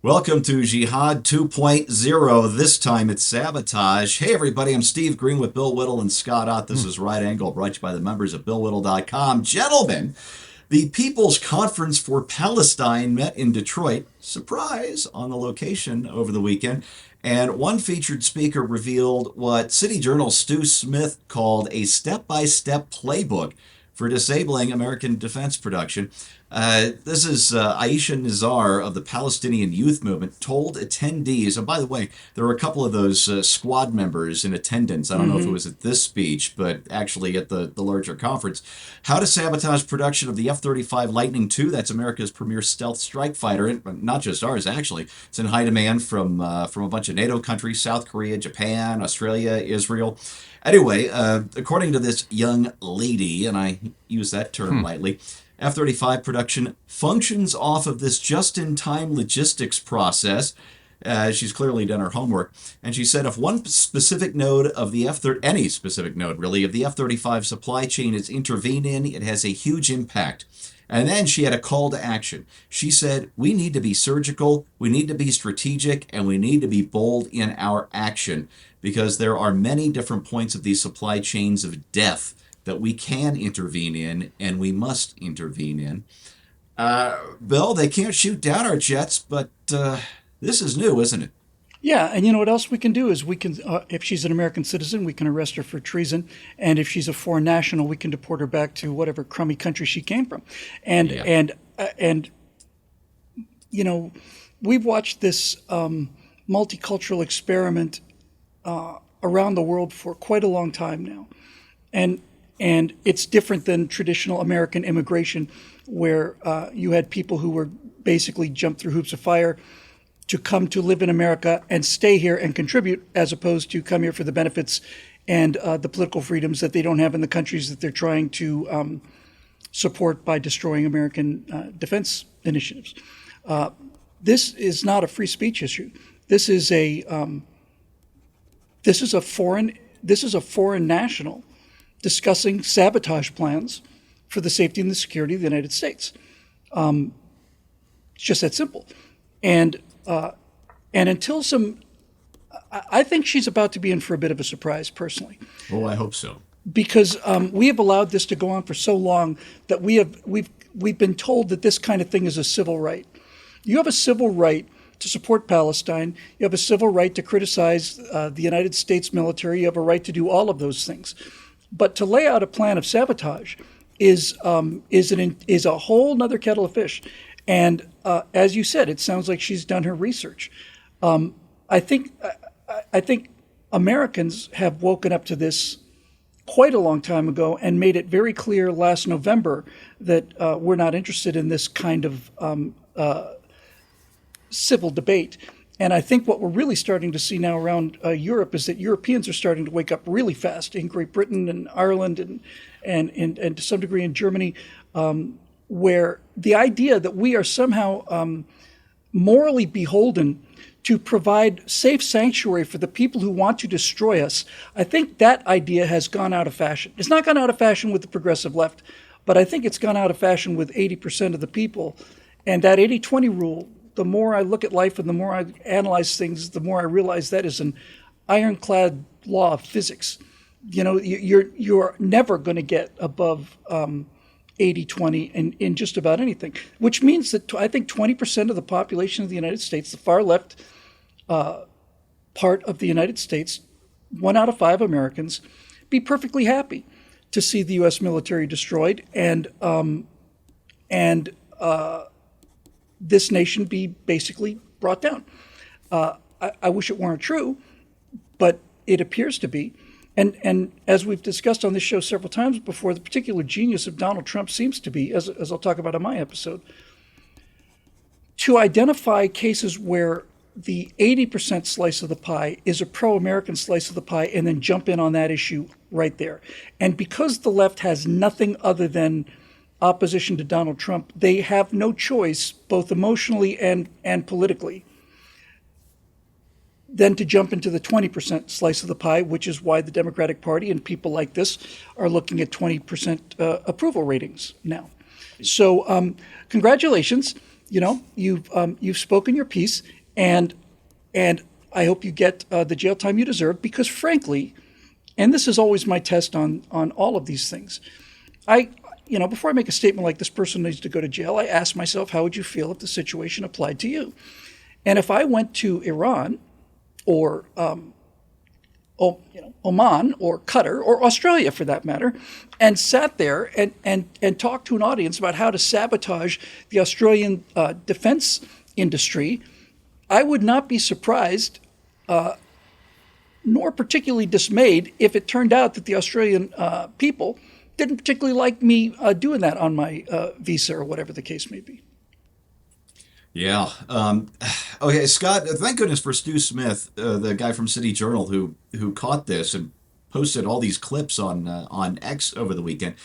Welcome to Jihad 2.0. This time it's Sabotage. Hey, everybody, I'm Steve Green with Bill Whittle and Scott Ott. This is Right Angle, brought to you by the members of BillWhittle.com. Gentlemen, the People's Conference for Palestine met in Detroit, surprise, on the location over the weekend. And one featured speaker revealed what City Journal's Stu Smith called a step by step playbook for disabling American defense production. This is Aisha Nizar of the Palestinian Youth Movement told attendees, and by the way, there were a couple of those squad members in attendance. I don't know if it was at this speech, but actually at the larger conference, how to sabotage production of the F-35 Lightning II. That's America's premier stealth strike fighter, and not just ours, actually. It's in high demand from a bunch of NATO countries, South Korea, Japan, Australia, Israel. Anyway, according to this young lady, and I use that term lightly, F-35 production functions off of this just-in-time logistics process. She's clearly done her homework. And she said if one specific node of the any specific node really, of the F-35 supply chain is intervened in, it has a huge impact. And then she had a call to action. She said, we need to be surgical, we need to be strategic, and we need to be bold in our action because there are many different points of these supply chains of death that we can intervene in and we must intervene in. Bill, they can't shoot down our jets, but this is new, isn't it? Yeah, and you know what else we can do is we can, if she's an American citizen, we can arrest her for treason, and if she's a foreign national, we can deport her back to whatever crummy country she came from, and Yeah. and you know, we've watched this multicultural experiment around the world for quite a long time now, and and it's different than traditional American immigration, where you had people who were basically jumped through hoops of fire to come to live in America and stay here and contribute, as opposed to come here for the benefits and the political freedoms that they don't have in the countries that they're trying to support by destroying American defense initiatives. This is not a free speech issue. This is a foreign national discussing sabotage plans for the safety and the security of the United States. It's just that simple. And until I think she's about to be in for a bit of a surprise, personally, Oh, I hope so. because we have allowed this to go on for so long that we've been told that this kind of thing is a civil right. You have a civil right to support Palestine. You have a civil right to criticize the United States military. You have a right to do all of those things. But to lay out a plan of sabotage is a whole nother kettle of fish. And as you said, it sounds like she's done her research. I think I think Americans have woken up to this quite a long time ago and made it very clear last November that we're not interested in this kind of civil debate. And I think what we're really starting to see now around Europe is that Europeans are starting to wake up really fast in Great Britain and Ireland and to some degree in Germany, where the idea that we are somehow morally beholden to provide safe sanctuary for the people who want to destroy us, I think that idea has gone out of fashion. It's not gone out of fashion with the progressive left, but I think it's gone out of fashion with 80% of the people. And that 80-20 rule, the more I look at life and the more I analyze things, the more I realize that is an ironclad law of physics. You know, you're never going to get above 80-20 in just about anything, which means that I think 20% of the population of the United States, the far left part of the United States, 1 out of 5 Americans, be perfectly happy to see the U.S. military destroyed and this nation be basically brought down. I wish it weren't true, but it appears to be. And as we've discussed on this show several times before, the particular genius of Donald Trump seems to be, as I'll talk about in my episode, to identify cases where the 80% slice of the pie is a pro-American slice of the pie and then jump in on that issue right there. And because the left has nothing other than opposition to Donald Trump, they have no choice, both emotionally and politically, than to jump into the 20% slice of the pie, which is why the Democratic Party and people like this are looking at 20% approval ratings now. So congratulations. You've spoken your piece, and I hope you get the jail time you deserve. Because frankly, and this is always my test on all of these things, before I make a statement like this person needs to go to jail, I ask myself, how would you feel if the situation applied to you? And if I went to Iran or Oman or Qatar or Australia for that matter, and sat there and talked to an audience about how to sabotage the Australian defense industry, I would not be surprised nor particularly dismayed if it turned out that the Australian people didn't particularly like me doing that on my visa or whatever the case may be. Yeah. Okay, Scott. Thank goodness for Stu Smith, the guy from City Journal who caught this and posted all these clips on X over the weekend.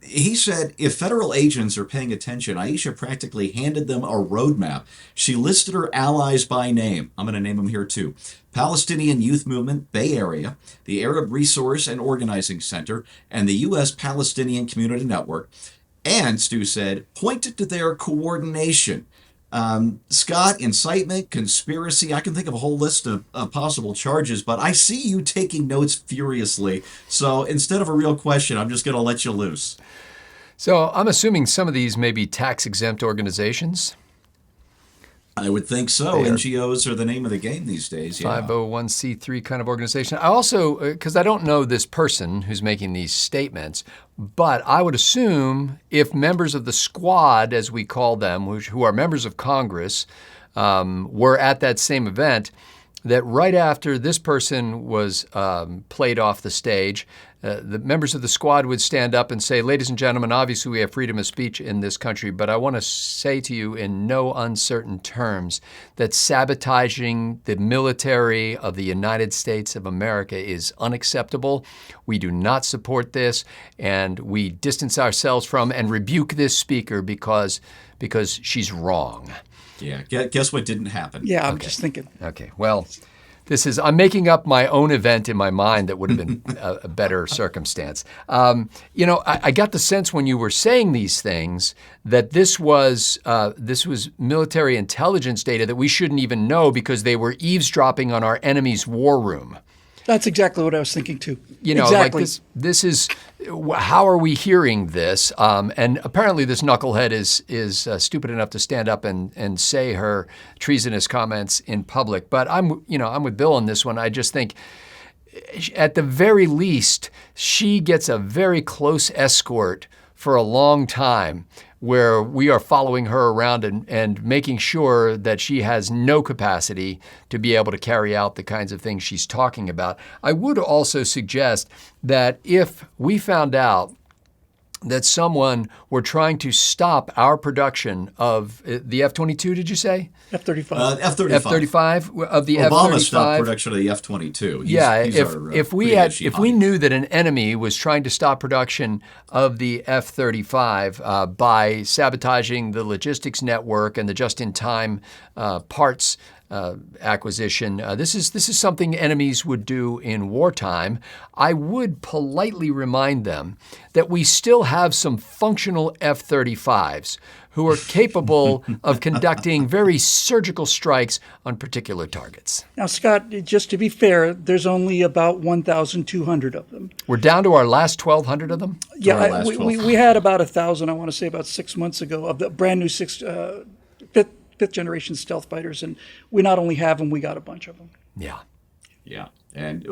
He said if federal agents are paying attention, Aisha practically handed them a roadmap. She listed her allies by name. I'm going to name them here too. Palestinian Youth Movement, Bay Area, the Arab Resource and Organizing Center, and the U.S. Palestinian Community Network. And, Stu said, pointed to their coordination. Scott, incitement, conspiracy, I can think of a whole list of possible charges, but I see you taking notes furiously. So instead of a real question, I'm just going to let you loose. So I'm assuming some of these may be tax-exempt organizations. I would think so. NGOs are the name of the game these days. Yeah. 501c3 kind of organization. I also, because I don't know this person who's making these statements, but I would assume if members of the squad, as we call them, who are members of Congress, were at that same event, that right after this person was played off the stage, the members of the squad would stand up and say, ladies and gentlemen, obviously we have freedom of speech in this country, but I want to say to you in no uncertain terms that sabotaging the military of the United States of America is unacceptable. We do not support this, and we distance ourselves from and rebuke this speaker because she's wrong. Yeah, guess what didn't happen? Yeah, I'm just thinking. Okay, well, I'm making up my own event in my mind that would have been a better circumstance. I got the sense when you were saying these things that this was military intelligence data that we shouldn't even know because they were eavesdropping on our enemy's war room. That's exactly what I was thinking too. Exactly. Like this is, how are we hearing this? And apparently this knucklehead is stupid enough to stand up and say her treasonous comments in public. But I'm with Bill on this one. I just think at the very least, she gets a very close escort for a long time where we are following her around and making sure that she has no capacity to be able to carry out the kinds of things she's talking about. I would also suggest that if we found out that someone were trying to stop our production of the F-22, did you say? F-35. F-35. F-35 of the F-35. Obama stopped production of the F-22. If we knew that an enemy was trying to stop production of the F-35 by sabotaging the logistics network and the just-in-time parts acquisition. This is something enemies would do in wartime. I would politely remind them that we still have some functional F-35s who are capable of conducting very surgical strikes on particular targets. Now, Scott, just to be fair, there's only about 1,200 of them. We're down to our last 1,200 of them? Yeah, we had about 1,000, I want to say, about 6 months ago of the brand new fifth generation stealth fighters, and we not only have them, we got a bunch of them. Yeah. And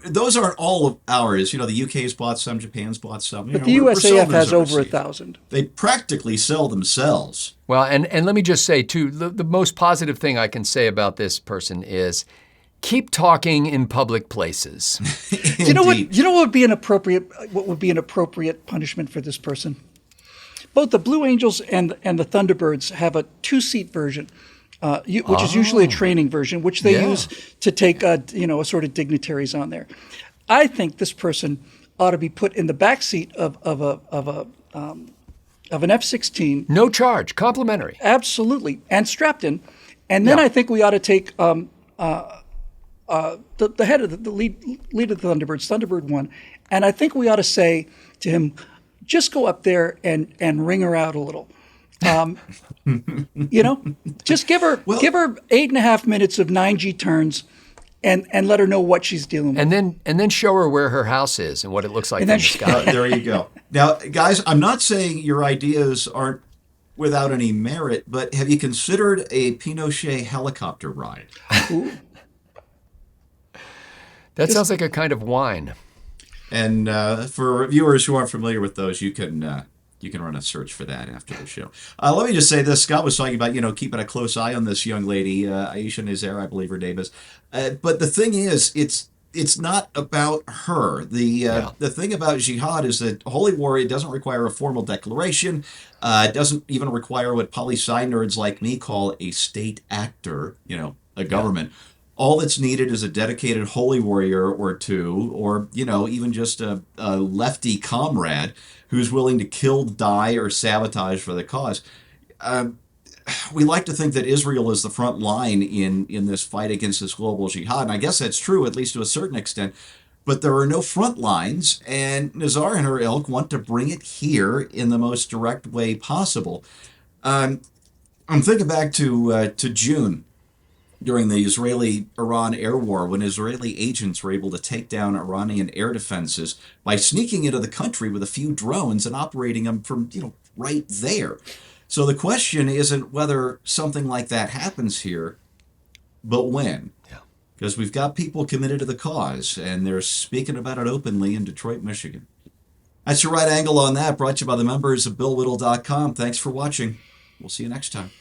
those aren't all of ours. The UK's bought some, Japan's bought some. But the USAF has over 1,000. They practically sell themselves. Well, and let me just say, too, the most positive thing I can say about this person is keep talking in public places. You know what would be an appropriate punishment for this person? Both the Blue Angels and the Thunderbirds have a 2-seat version, which is usually a training version, which they use to take a sort of dignitaries on there. I think this person ought to be put in the back seat of an F-16. No charge, complimentary. Absolutely, and strapped in. And then I think we ought to take the head of the lead of the Thunderbirds, Thunderbird 1, and I think we ought to say to him, just go up there and ring her out a little. You know, just give her 8.5 minutes of 9G turns, and let her know what she's dealing with. And then show her where her house is and what it looks like And from then the she- sky. There you go. Now, guys, I'm not saying your ideas aren't without any merit, but have you considered a Pinochet helicopter ride? Ooh. That sounds like a kind of wine. And for viewers who aren't familiar with those, you can run a search for that after the show. Let me just say this: Scott was talking about keeping a close eye on this young lady, Aisha Nazaire, I believe her name is. But the thing is, it's not about her. The thing about jihad is that holy war, it doesn't require a formal declaration. It doesn't even require what poli-sci nerds like me call a state actor, a government. All that's needed is a dedicated holy warrior or two, or, even just a lefty comrade who's willing to kill, die, or sabotage for the cause. We like to think that Israel is the front line in this fight against this global jihad, and I guess that's true, at least to a certain extent. But there are no front lines, and Nazar and her ilk want to bring it here in the most direct way possible. I'm thinking back to June, during the Israeli-Iran air war, when Israeli agents were able to take down Iranian air defenses by sneaking into the country with a few drones and operating them from, right there. So the question isn't whether something like that happens here, but when. Yeah. Because we've got people committed to the cause, and they're speaking about it openly in Detroit, Michigan. That's your right angle on that, brought to you by the members of BillWhittle.com. Thanks for watching. We'll see you next time.